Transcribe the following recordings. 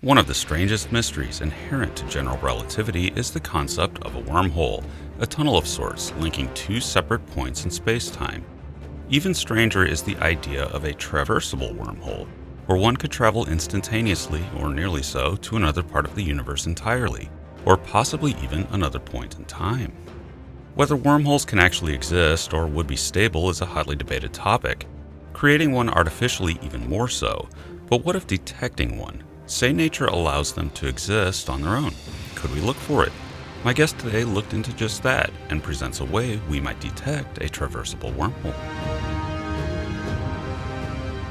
One of the strangest mysteries inherent to general relativity is the concept of a wormhole, a tunnel of sorts linking two separate points in space-time. Even stranger is the idea of a traversable wormhole, where one could travel instantaneously, or nearly so, to another part of the universe entirely, or possibly even another point in time. Whether wormholes can actually exist or would be stable is a hotly debated topic, creating one artificially even more so. But what if detecting one? Say nature allows them to exist on their own. Could we look for it? My guest today looked into just that and presents a way we might detect a traversable wormhole.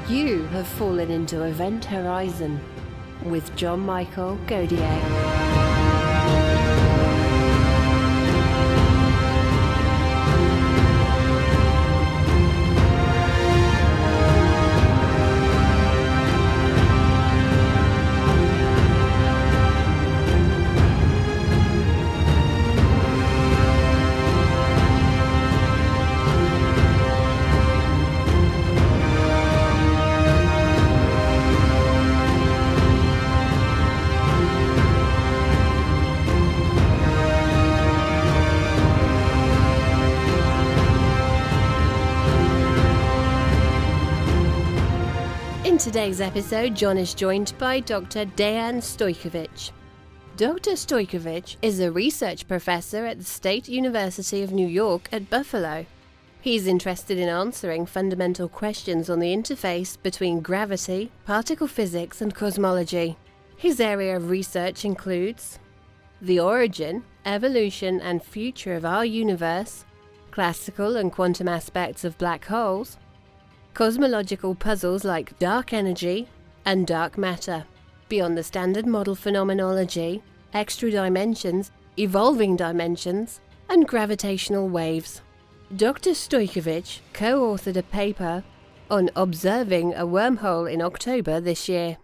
You have fallen into Event Horizon with John Michael Godier. In today's episode, John is joined by Dr. Dejan Stojkovic. Dr. Stojkovic is a research professor at the State University of New York at Buffalo. He's interested in answering fundamental questions on the interface between gravity, particle physics, and cosmology. His area of research includes the origin, evolution, and future of our universe, classical and quantum aspects of black holes, cosmological puzzles like dark energy and dark matter, beyond the standard model phenomenology, extra dimensions, evolving dimensions, and gravitational waves. Dr. Stojkovic co-authored a paper on observing a wormhole in October this year.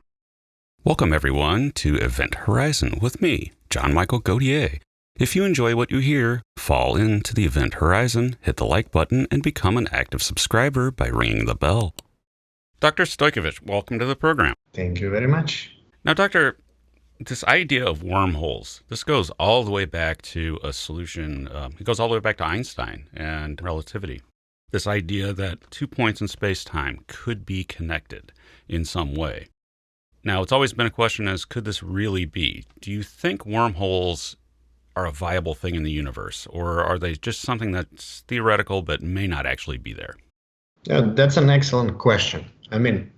Welcome everyone to Event Horizon with me, John Michael Godier. If you enjoy what you hear, fall into the Event Horizon, hit the like button, and become an active subscriber by ringing the bell. Dr. Stojkovic, welcome to the program. Thank you very much. Now, Doctor, this idea of wormholes, this goes all the way back to a solution, it goes all the way back to Einstein and relativity. This idea that 2 points in space-time could be connected in some way. Now, it's always been a question as, could this really be? Do you think wormholes are a viable thing in the universe, or are they just something that's theoretical but may not actually be there? That's an excellent question. I mean,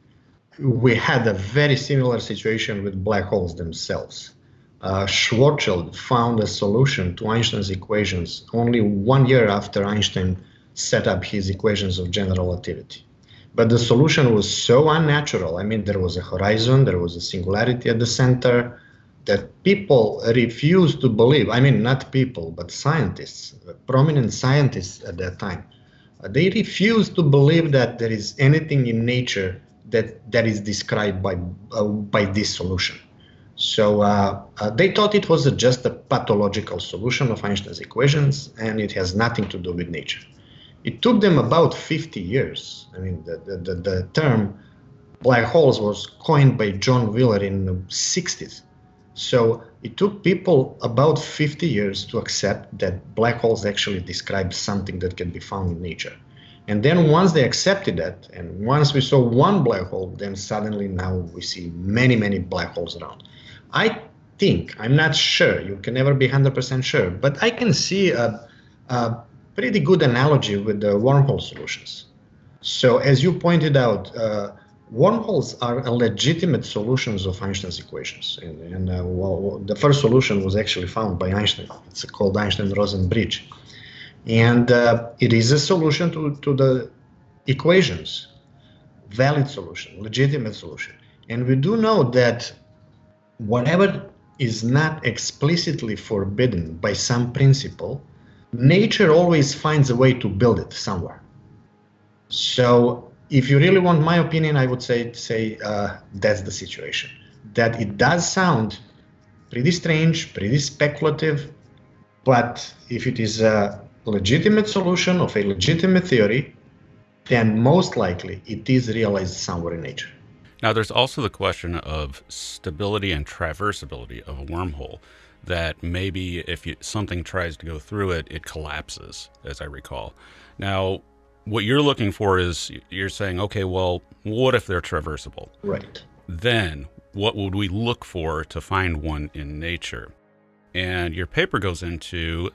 we had a very similar situation with black holes themselves. Schwarzschild found a solution to Einstein's equations only 1 year after Einstein set up his equations of general relativity. But the solution was so unnatural. I mean, there was a horizon, there was a singularity at the center, that people refused to believe. I mean, not people, but scientists, prominent scientists at that time. They refused to believe that there is anything in nature that is described by this solution. So they thought it was just a pathological solution of Einstein's equations, and it has nothing to do with nature. It took them about 50 years. I mean, the term black holes was coined by John Wheeler in the 60s. So it took people about 50 years to accept that black holes actually describe something that can be found in nature. And then once they accepted that, and once we saw one black hole, then suddenly now we see many, many black holes around. I think, I'm not sure, you can never be 100% sure, but I can see a pretty good analogy with the wormhole solutions. So as you pointed out, wormholes are a legitimate solutions of Einstein's equations. And the first solution was actually found by Einstein. It's called Einstein-Rosen bridge. And it is a solution to the equations, valid solution, legitimate solution. And we do know that whatever is not explicitly forbidden by some principle, nature always finds a way to build it somewhere. So if you really want my opinion, I would say that's the situation. That it does sound pretty strange, pretty speculative, but if it is a legitimate solution of a legitimate theory, then most likely it is realized somewhere in nature. Now, there's also the question of stability and traversability of a wormhole, that maybe if something tries to go through it, it collapses, as I recall. Now, what you're looking for is, you're saying, okay, well, what if they're traversable? Right. Then what would we look for to find one in nature? And your paper goes into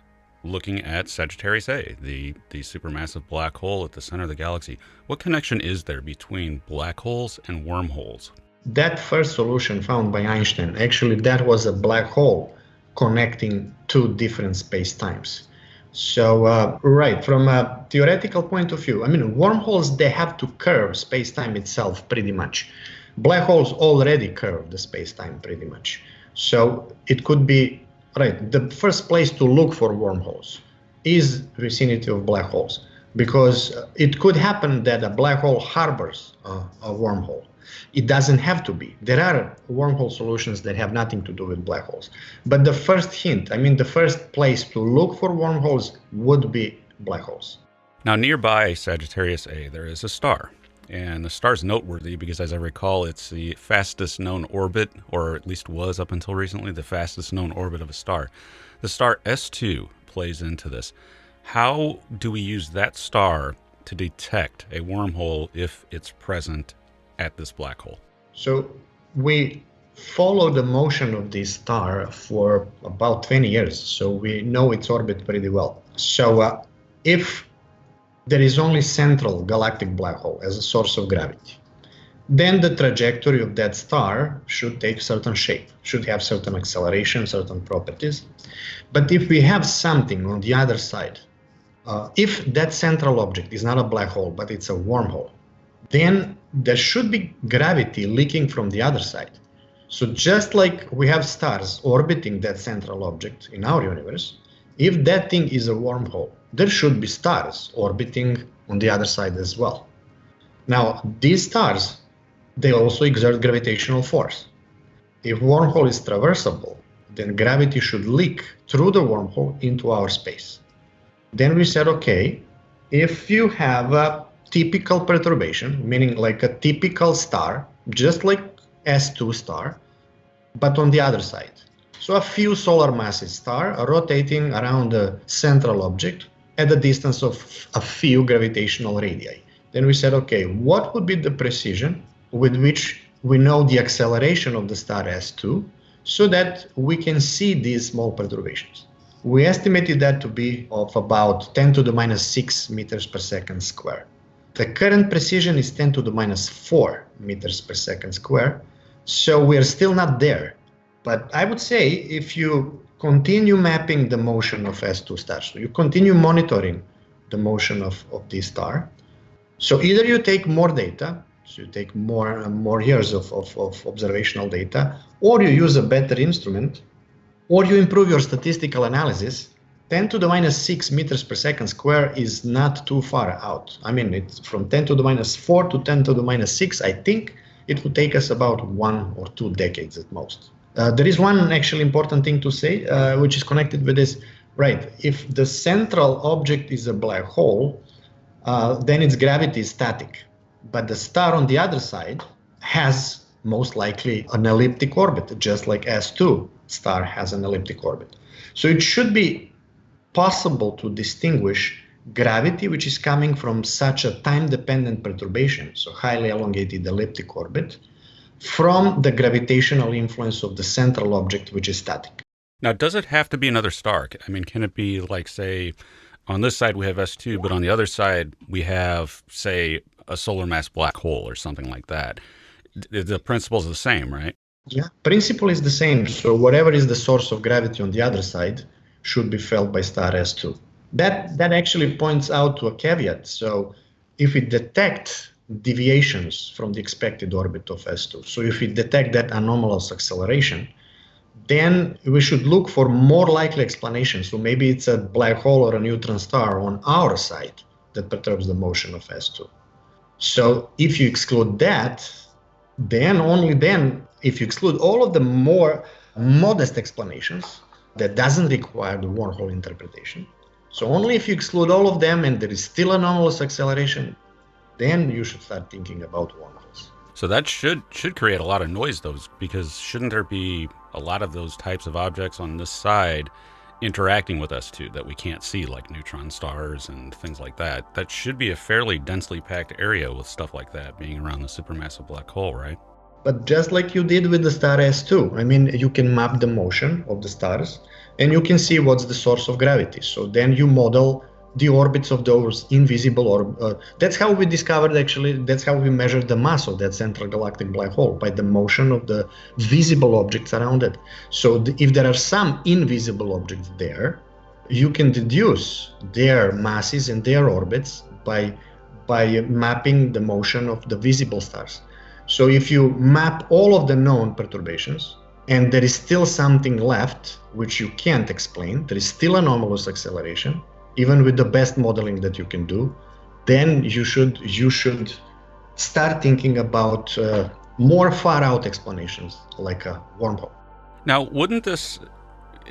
looking at Sagittarius A, the supermassive black hole at the center of the galaxy. What connection is there between black holes and wormholes? That first solution found by Einstein, actually that was a black hole connecting two different spacetimes. So, right, from a theoretical point of view, I mean, wormholes, they have to curve spacetime itself pretty much. Black holes already curve the spacetime pretty much. So it could be, right, the first place to look for wormholes is vicinity of black holes, because it could happen that a black hole harbors a wormhole. It doesn't have to be. There are wormhole solutions that have nothing to do with black holes. But the first hint, I mean, the first place to look for wormholes would be black holes. Now, nearby Sagittarius A, there is a star. And the star's noteworthy because, as I recall, it's the fastest known orbit, or at least was up until recently, the fastest known orbit of a star. The star S2 plays into this. How do we use that star to detect a wormhole if it's present at this black hole? So we follow the motion of this star for about 20 years, so we know its orbit pretty well. So if there is only central galactic black hole as a source of gravity, then the trajectory of that star should take certain shape, should have certain acceleration, certain properties. But if we have something on the other side, if that central object is not a black hole, but it's a wormhole, then there should be gravity leaking from the other side. So just like we have stars orbiting that central object in our universe, if that thing is a wormhole, there should be stars orbiting on the other side as well. Now, these stars, they also exert gravitational force. If wormhole is traversable, then gravity should leak through the wormhole into our space. Then we said, okay, if you have a typical perturbation, meaning like a typical star, just like S2 star, but on the other side. So a few solar masses star are rotating around the central object at a distance of a few gravitational radii. Then we said, okay, what would be the precision with which we know the acceleration of the star S2 so that we can see these small perturbations? We estimated that to be of about 10 to the minus 6 meters per second square. The current precision is 10 to the minus 4 meters per second square, so we are still not there. But I would say if you continue mapping the motion of S2 stars, so you continue monitoring the motion of this star, so either you take more data, so you take more years of observational data, or you use a better instrument, or you improve your statistical analysis. 10 to the minus 6 meters per second square is not too far out. I mean, it's from 10 to the minus 4 to 10 to the minus 6. I think it would take us about 1 or 2 decades at most. There is one actually important thing to say, which is connected with this. Right, if the central object is a black hole, then its gravity is static. But the star on the other side has most likely an elliptic orbit, just like S2 star has an elliptic orbit. So it should be possible to distinguish gravity, which is coming from such a time-dependent perturbation, so highly elongated elliptic orbit, from the gravitational influence of the central object, which is static. Now, does it have to be another star? I mean, can it be like, say, on this side we have S2, but on the other side we have, say, a solar mass black hole or something like that? The principle is the same, right? Yeah, principle is the same. So whatever is the source of gravity on the other side should be felt by star S2. That actually points out to a caveat. So if we detect deviations from the expected orbit of S2, so if we detect that anomalous acceleration, then we should look for more likely explanations. So maybe it's a black hole or a neutron star on our side that perturbs the motion of S2. So if you exclude that, then only then, if you exclude all of the more modest explanations that doesn't require the wormhole interpretation, so only if you exclude all of them and there is still anomalous acceleration, then you should start thinking about wormholes. So that should create a lot of noise, though, because shouldn't there be a lot of those types of objects on this side interacting with us too that we can't see, like neutron stars and things like that? That should be a fairly densely packed area with stuff like that being around the supermassive black hole, right? But just like you did with the star S2, I mean, you can map the motion of the stars and you can see what's the source of gravity. So then you model the orbits of those invisible orbits. That's how we discovered, actually, that's how we measured the mass of that central galactic black hole, by the motion of the visible objects around it. So if there are some invisible objects there, you can deduce their masses and their orbits by mapping the motion of the visible stars. So if you map all of the known perturbations, and there is still something left which you can't explain, there is still anomalous acceleration, even with the best modeling that you can do, then you should start thinking about more far out explanations, like a wormhole. Now, wouldn't this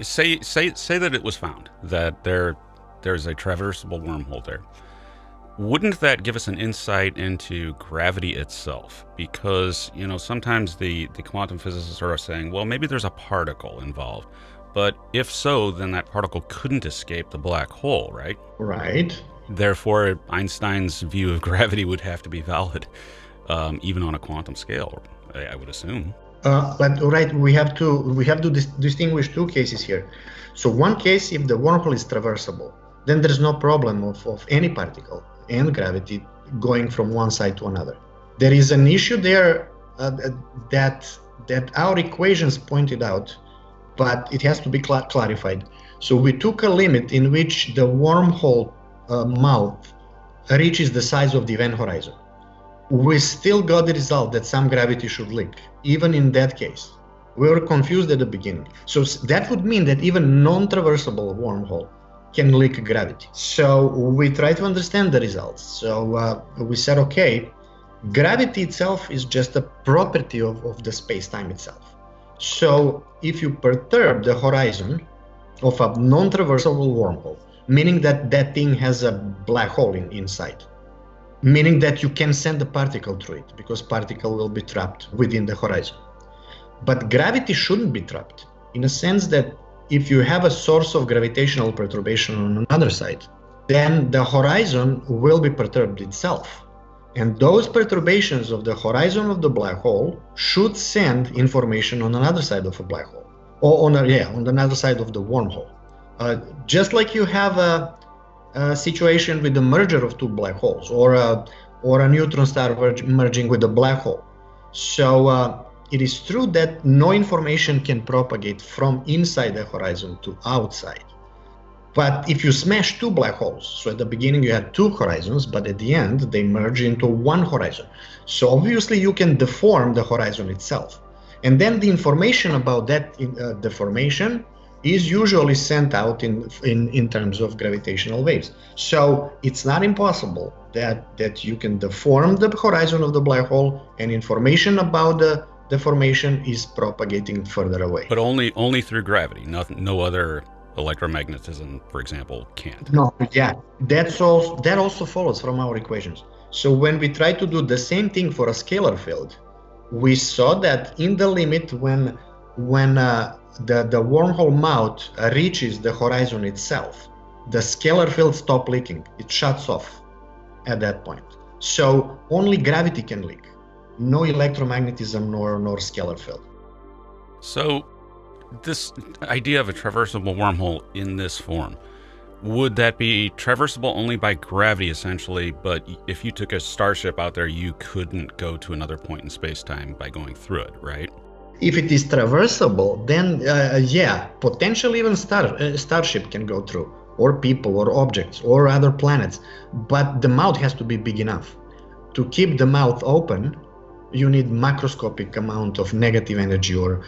say that it was found that there's a traversable wormhole there? Wouldn't that give us an insight into gravity itself? Because, sometimes the quantum physicists are saying, well, maybe there's a particle involved. But if so, then that particle couldn't escape the black hole, right? Right. Therefore, Einstein's view of gravity would have to be valid, even on a quantum scale, I would assume. But right, we have to distinguish two cases here. So one case, if the wormhole is traversable, then there's no problem of any particle and gravity going from one side to another. There is an issue there that our equations pointed out, but it has to be clarified. So we took a limit in which the wormhole mouth reaches the size of the event horizon. We still got the result that some gravity should leak, even in that case. We were confused at the beginning. So that would mean that even non-traversable wormhole can leak gravity. So we try to understand the results. So we said, okay, gravity itself is just a property of the space-time itself. So if you perturb the horizon of a non-traversable wormhole, meaning that that thing has a black hole inside, meaning that you can send a particle through it, because particle will be trapped within the horizon. But gravity shouldn't be trapped, in a sense that if you have a source of gravitational perturbation on another side, then the horizon will be perturbed itself. And those perturbations of the horizon of the black hole should send information on another side of a black hole, or on another side of the wormhole. Just like you have a situation with the merger of two black holes, or a neutron star merging with a black hole. So it is true that no information can propagate from inside the horizon to outside. But if you smash two black holes, so at the beginning you had two horizons, but at the end they merge into one horizon. So obviously you can deform the horizon itself. And then the information about that deformation is usually sent out in terms of gravitational waves. So it's not impossible that you can deform the horizon of the black hole, and information about the deformation is propagating further away. But only through gravity. No other electromagnetism, for example, can't. No, yeah, that also follows from our equations. So when we try to do the same thing for a scalar field, we saw that in the limit when the wormhole mouth reaches the horizon itself, the scalar field stops leaking. It shuts off at that point. So only gravity can leak. No electromagnetism nor scalar field. So this idea of a traversable wormhole in this form, would that be traversable only by gravity essentially, but if you took a starship out there, you couldn't go to another point in space-time by going through it, right? If it is traversable, then potentially even starship can go through, or people, or objects, or other planets. But the mouth has to be big enough. To keep the mouth open, you need macroscopic amount of negative energy or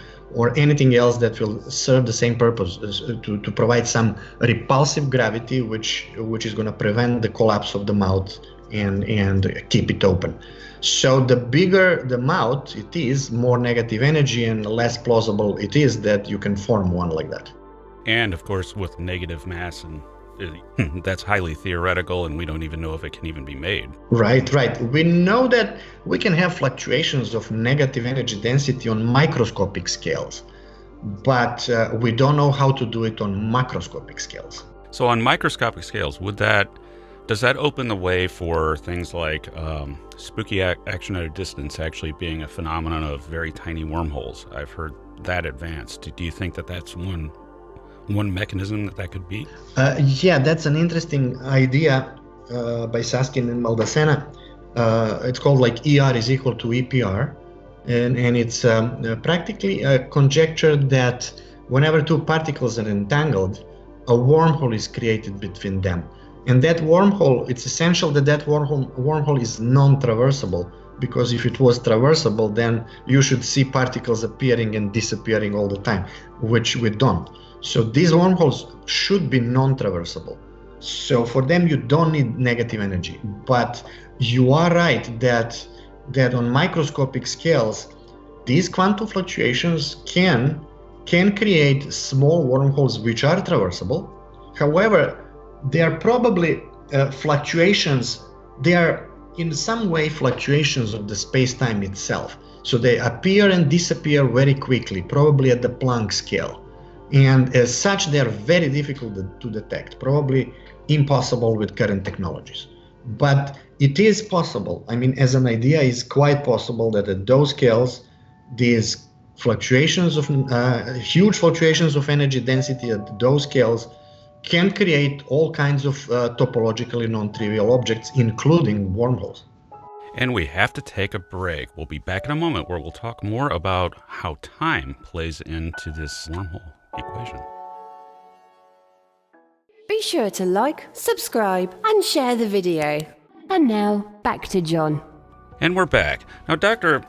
anything else that will serve the same purpose, to provide some repulsive gravity, which is going to prevent the collapse of the mouth and keep it open. So the bigger the mouth it is, more negative energy and less plausible it is that you can form one like that. And of course, with negative mass and that's highly theoretical, and we don't even know if it can even be made. Right. We know that we can have fluctuations of negative energy density on microscopic scales, but we don't know how to do it on macroscopic scales. So on microscopic scales, does that open the way for things like spooky action at a distance actually being a phenomenon of very tiny wormholes? I've heard that advanced. Do you think that that's one mechanism that could be? Yeah, that's an interesting idea by Saskin and Maldacena. It's called like ER is equal to EPR, and it's practically a conjecture that whenever two particles are entangled, a wormhole is created between them. And that wormhole, it's essential that wormhole is non-traversable, because if it was traversable, then you should see particles appearing and disappearing all the time, which we don't. So these wormholes should be non-traversable. So for them, you don't need negative energy. But you are right that on microscopic scales, these quantum fluctuations can create small wormholes which are traversable. However, they are probably fluctuations. They are in some way fluctuations of the space-time itself. So they appear and disappear very quickly, probably at the Planck scale. And as such, they are very difficult to detect, probably impossible with current technologies. But it is possible. I mean, as an idea, it's quite possible that at those scales, these fluctuations of huge fluctuations of energy density at those scales can create all kinds of topologically non-trivial objects, including wormholes. And we have to take a break. We'll be back in a moment where we'll talk more about how time plays into this wormhole equation. Be sure to like, subscribe, and share the video. And now, back to John. And we're back. Now, Doctor,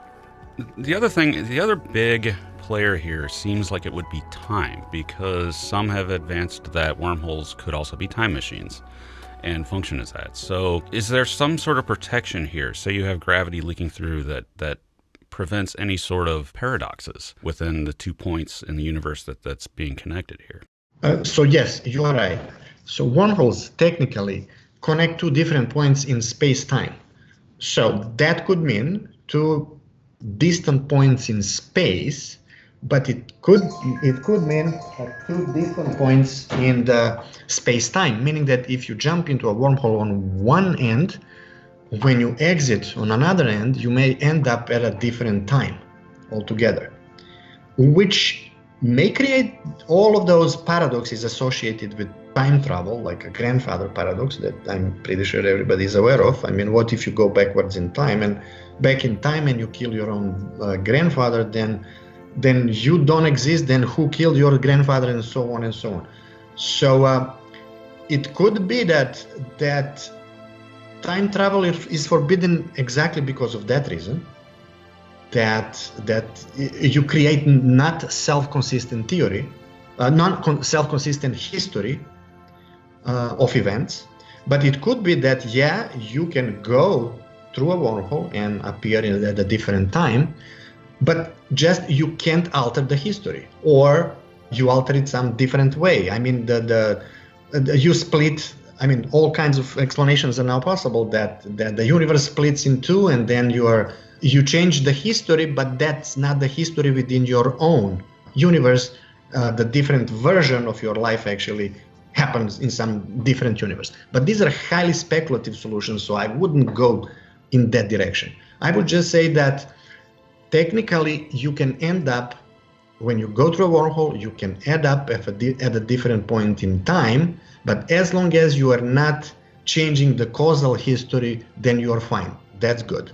the other big player here seems like it would be time, because some have advanced that wormholes could also be time machines and function as that. So is there some sort of protection here? Say you have gravity leaking through that prevents any sort of paradoxes within the 2 points in the universe that's being connected here. So yes, you are right. So wormholes technically connect two different points in space-time. So that could mean two distant points in space, but it could mean two distant points in the space-time, meaning that if you jump into a wormhole on one end, when you exit on another end, you may end up at a different time altogether, which may create all of those paradoxes associated with time travel, like a grandfather paradox that I'm pretty sure everybody is aware of. I mean, what if you go backwards in time and you kill your own grandfather, then you don't exist, then who killed your grandfather, and so on and so on. So it could be that time travel is forbidden exactly because of that reason, that you create not self-consistent theory, non-self-consistent history of events. But it could be that, yeah, you can go through a wormhole and appear at a different time, but just you can't alter the history, or you alter it some different way. I mean, you split. I mean, all kinds of explanations are now possible that the universe splits in two, and then you change the history, but that's not the history within your own universe. The different version of your life actually happens in some different universe. But these are highly speculative solutions, so I wouldn't go in that direction. I would just say that technically you can end up, when you go through a wormhole, you can end up at a different point in time, but as long as you are not changing the causal history, then you are fine. That's good.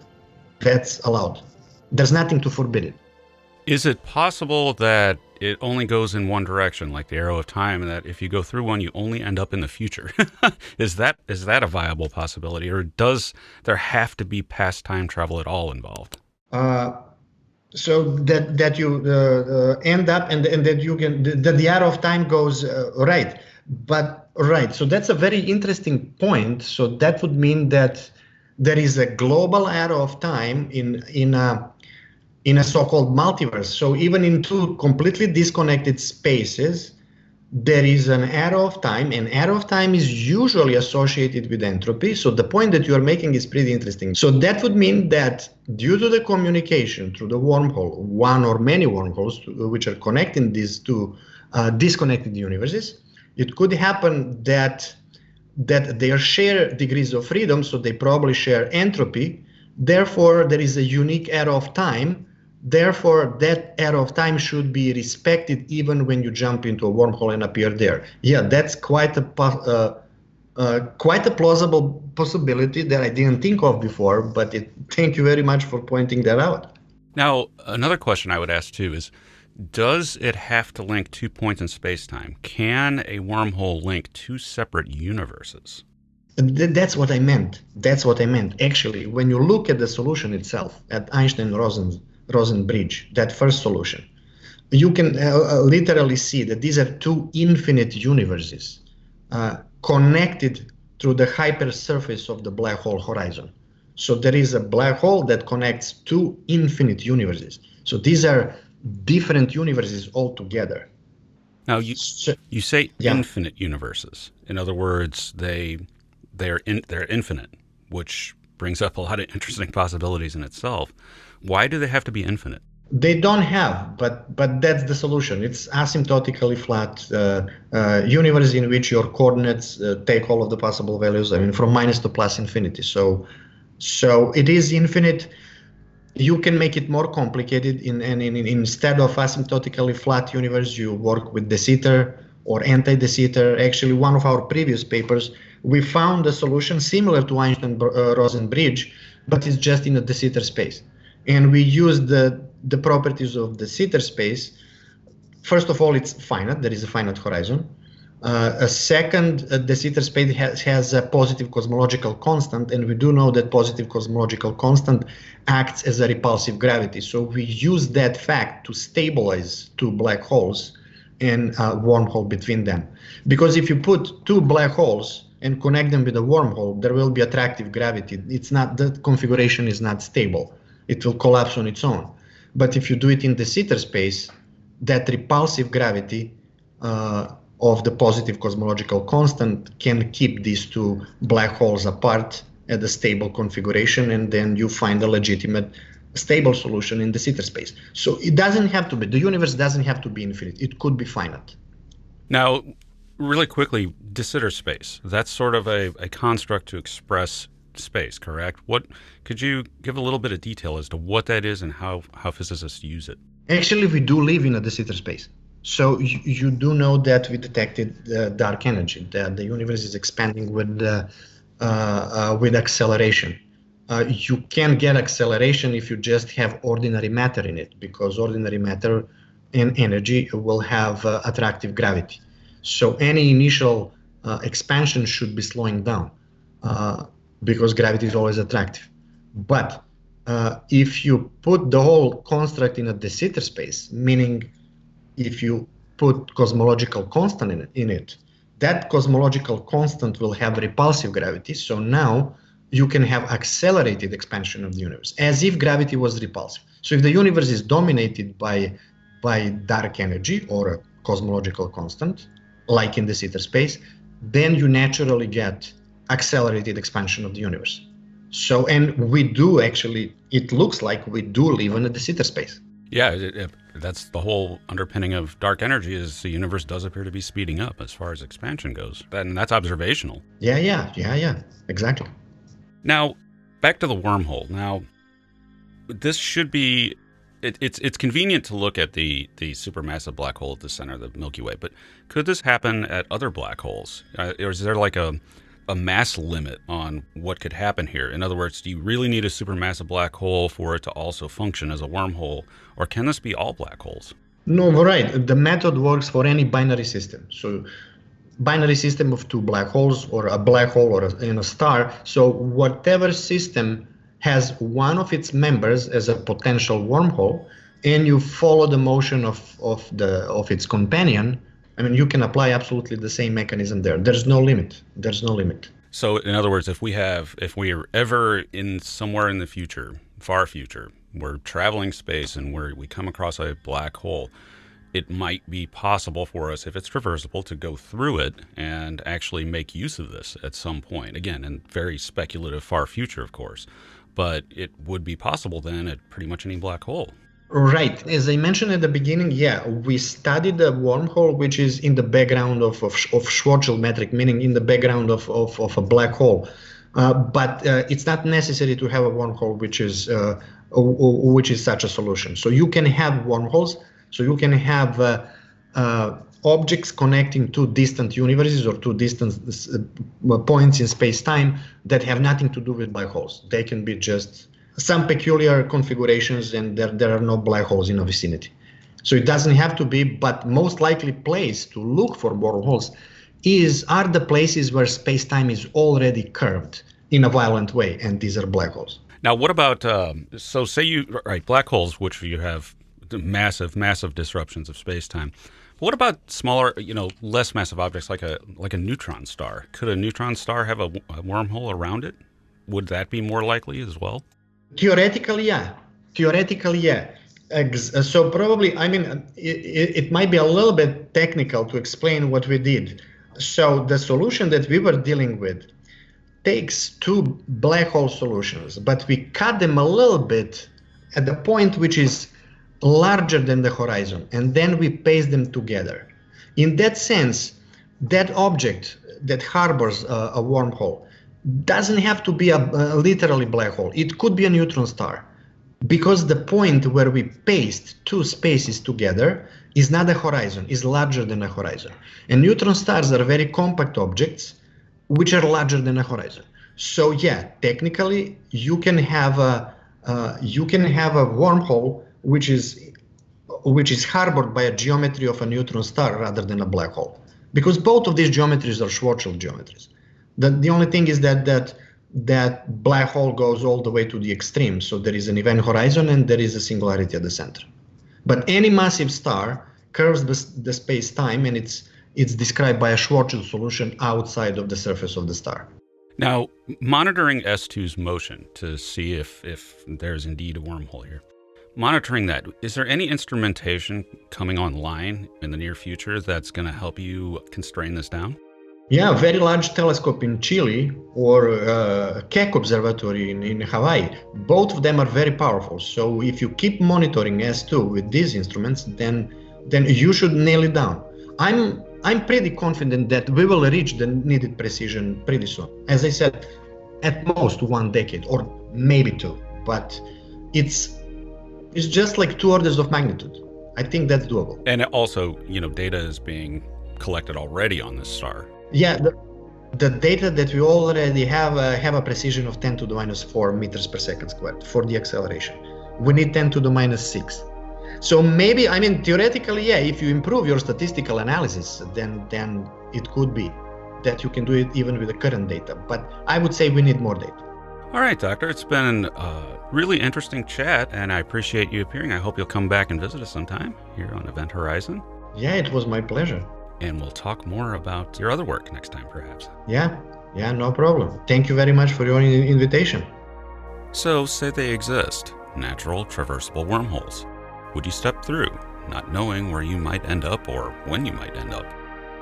That's allowed. There's nothing to forbid it. Is it possible that it only goes in one direction, like the arrow of time, and that if you go through one, you only end up in the future? Is that a viable possibility, or does there have to be past time travel at all involved? So that you end up and that you can that the arrow of time goes right, but right. So that's a very interesting point. So that would mean that there is a global arrow of time in a so-called multiverse. So even in two completely disconnected spaces, there is an arrow of time, and arrow of time is usually associated with entropy. So the point that you are making is pretty interesting. So that would mean that due to the communication through the wormhole, one or many wormholes which are connecting these two disconnected universes, it could happen that they share degrees of freedom, so they probably share entropy. Therefore, there is a unique arrow of time. Therefore, that arrow of time should be respected even when you jump into a wormhole and appear there. Yeah, that's quite a plausible possibility that I didn't think of before, but thank you very much for pointing that out. Now, another question I would ask too is, does it have to link 2 points in space-time? Can a wormhole link 2 separate universes? That's what I meant. Actually, when you look at the solution itself, at Einstein-Rosen bridge, that first solution, you can literally see that these are 2 infinite universes connected through the hypersurface of the black hole horizon. So there is a black hole that connects 2 infinite universes. So these are different universes altogether. Now, you say infinite universes. In other words, they're infinite, which brings up a lot of interesting possibilities in itself. Why do they have to be infinite? They don't have, but that's the solution. It's asymptotically flat universe in which your coordinates take all of the possible values. I mean, from minus to plus infinity. So it is infinite. You can make it more complicated. Instead of asymptotically flat universe, you work with de Sitter or anti-de Sitter. Actually, one of our previous papers, we found a solution similar to Einstein-Rosen bridge, but it's just in a de Sitter space. And we used the properties of the de Sitter space. First of all, it's finite. There is a finite horizon. A second, de Sitter space has a positive cosmological constant, and we do know that positive cosmological constant acts as a repulsive gravity. So we use that fact to stabilize 2 black holes and a wormhole between them. Because if you put 2 black holes and connect them with a wormhole, there will be attractive gravity. The configuration is not stable. It will collapse on its own. But if you do it in de Sitter space, that repulsive gravity of the positive cosmological constant can keep these 2 black holes apart at a stable configuration, and then you find a legitimate stable solution in de Sitter space. So it doesn't have to be, the universe doesn't have to be infinite. It could be finite. Now, really quickly, de Sitter space, that's sort of a construct to express space, correct? What could you give a little bit of detail as to what that is and how physicists use it? Actually, we do live in a de Sitter space. So you do know that we detected dark energy, that the universe is expanding with acceleration. You can't get acceleration if you just have ordinary matter in it, because ordinary matter and energy will have attractive gravity. So any initial expansion should be slowing down because gravity is always attractive. But if you put the whole construct in a de Sitter space, meaning if you put cosmological constant in it, that cosmological constant will have repulsive gravity. So now you can have accelerated expansion of the universe, as if gravity was repulsive. So if the universe is dominated by dark energy or a cosmological constant, like in de Sitter space, then you naturally get accelerated expansion of the universe. So, and we do actually, it looks like we do live in a de Sitter space. Yeah, that's the whole underpinning of dark energy, is the universe does appear to be speeding up as far as expansion goes. And that's observational. Yeah, exactly. Now, back to the wormhole. Now, this should be, it's convenient to look at the supermassive black hole at the center of the Milky Way, but could this happen at other black holes? Or is there like a mass limit on what could happen here? In other words, do you really need a supermassive black hole for it to also function as a wormhole, or can this be all black holes? No, right. The method works for any binary system. So binary system of 2 black holes, or a black hole, or a star. So whatever system has one of its members as a potential wormhole, and you follow the motion of its companion, I mean, you can apply absolutely the same mechanism there. There's no limit. So in other words, if we're ever in somewhere in the future, far future, we're traveling space and we come across a black hole, it might be possible for us, if it's traversable, to go through it and actually make use of this at some point. Again, in very speculative far future, of course. But it would be possible then at pretty much any black hole. Right. As I mentioned at the beginning, we studied a wormhole which is in the background of Schwarzschild metric, meaning in the background of a black hole. But it's not necessary to have a wormhole which is such a solution. So you can have wormholes. So you can have objects connecting two distant universes or two distant points in space-time that have nothing to do with black holes. They can be just some peculiar configurations, and there are no black holes in the vicinity. So it doesn't have to be, but most likely place to look for wormholes are the places where space-time is already curved in a violent way, and these are black holes. Now, what about, so say black holes, which you have massive disruptions of space-time. What about smaller, less massive objects like a neutron star? Could a neutron star have a wormhole around it? Would that be more likely as well? Theoretically, yeah. So probably, it might be a little bit technical to explain what we did. So the solution that we were dealing with takes two black hole solutions, but we cut them a little bit at the point which is larger than the horizon, and then we paste them together. In that sense, that object that harbors a wormhole doesn't have to be a literally black hole. It could be a neutron star, because the point where we paste two spaces together is not a horizon, is larger than a horizon. And neutron stars are very compact objects which are larger than a horizon. So yeah, technically you can have a wormhole which is harbored by a geometry of a neutron star rather than a black hole, because both of these geometries are Schwarzschild geometries. The only thing is that black hole goes all the way to the extreme, so there is an event horizon and there is a singularity at the center. But any massive star curves the space-time, and it's described by a Schwarzschild solution outside of the surface of the star. Now, monitoring S2's motion to see if there's indeed a wormhole here. Monitoring that, is there any instrumentation coming online in the near future that's going to help you constrain this down? Yeah, a very large telescope in Chile or Keck Observatory in Hawaii. Both of them are very powerful. So if you keep monitoring S2 with these instruments, then you should nail it down. I'm pretty confident that we will reach the needed precision pretty soon. As I said, at most 1 decade or maybe 2, but it's just like 2 orders of magnitude. I think that's doable. And also, data is being collected already on this star. Yeah, the data that we already have a precision of 10 to the minus 4 meters per second squared for the acceleration. We need 10 to the minus 6. So maybe, theoretically, yeah, if you improve your statistical analysis, then it could be that you can do it even with the current data. But I would say we need more data. All right, Doctor, it's been a really interesting chat, and I appreciate you appearing. I hope you'll come back and visit us sometime here on Event Horizon. Yeah, it was my pleasure. And we'll talk more about your other work next time, perhaps. Yeah, no problem. Thank you very much for your invitation. So, say they exist, natural traversable wormholes. Would you step through, not knowing where you might end up or when you might end up?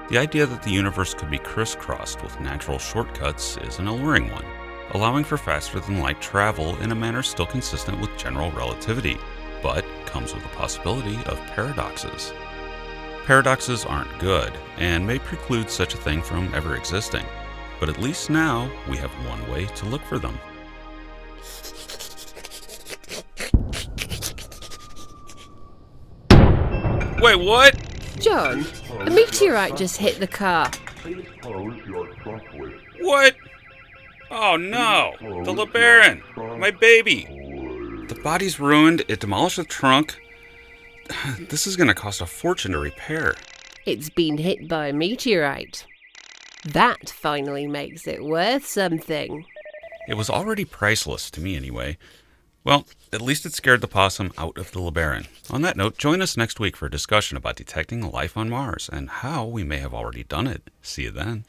The idea that the universe could be crisscrossed with natural shortcuts is an alluring one, allowing for faster-than-light travel in a manner still consistent with general relativity, but comes with the possibility of paradoxes. Paradoxes aren't good, and may preclude such a thing from ever existing, but at least now we have one way to look for them. Wait, what? John, a meteorite just hit the car. What? Oh no! The LeBaron! My baby! The body's ruined, it demolished the trunk. This is gonna cost a fortune to repair. It's been hit by a meteorite. That finally makes it worth something. It was already priceless, to me anyway. Well, at least it scared the possum out of the LeBaron. On that note, join us next week for a discussion about detecting life on Mars and how we may have already done it. See you then.